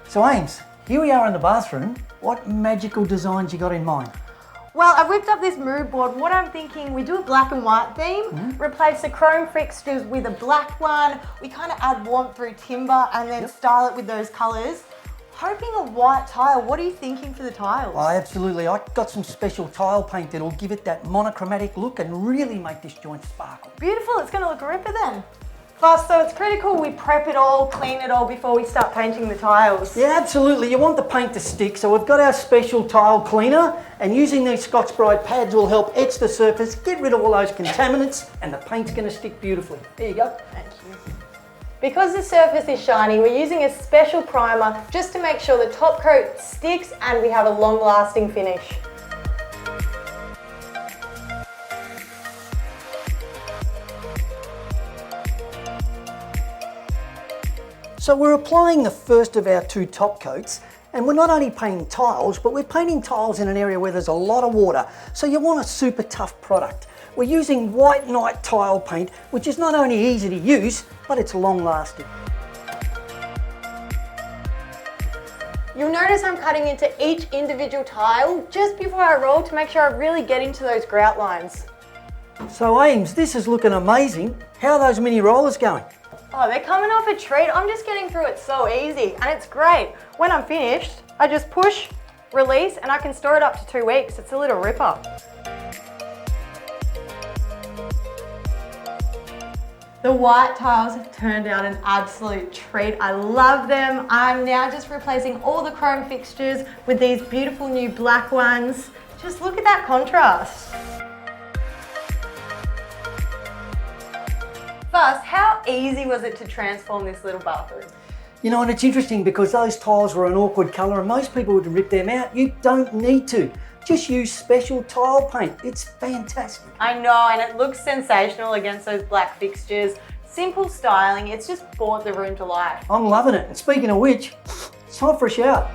So Ames, here we are in the bathroom. What magical designs you got in mind? Well, I whipped up this mood board. What I'm thinking, we do a black and white theme, replace the chrome fixtures with a black one. We kind of add warmth through timber and then style it with those colors. Hoping a white tile. What are you thinking for the tiles? Oh, absolutely. I got some special tile paint that'll give it that monochromatic look and really make this joint sparkle. Beautiful, it's gonna look a ripper then. First, so it's critical we prep it all, clean it all before we start painting the tiles. Yeah, absolutely. You want the paint to stick, so we've got our special tile cleaner, and using these Scotch Brite pads will help etch the surface, get rid of all those contaminants, and the paint's gonna stick beautifully. There you go. Thank you. Because the surface is shiny, we're using a special primer just to make sure the top coat sticks and we have a long-lasting finish. So we're applying the first of our two top coats, and we're not only painting tiles, but we're painting tiles in an area where there's a lot of water, so you want a super tough product. We're using White Night tile paint, which is not only easy to use, but it's long lasting. You'll notice I'm cutting into each individual tile just before I roll to make sure I really get into those grout lines. So Ames, this is looking amazing. How are those mini rollers going? Oh, they're coming off a treat. I'm just getting through it so easy and it's great. When I'm finished, I just push, release, and I can store it up to 2 weeks. It's a little ripper. The white tiles have turned out an absolute treat. I love them. I'm now just replacing all the chrome fixtures with these beautiful new black ones. Just look at that contrast. First, how easy was it to transform this little bathroom? You know, and it's interesting because those tiles were an awkward colour and most people would rip them out. You don't need to. Just use special tile paint. It's fantastic. I know, and it looks sensational against those black fixtures. Simple styling, it's just brought the room to life. I'm loving it. And speaking of which, it's time for a shower.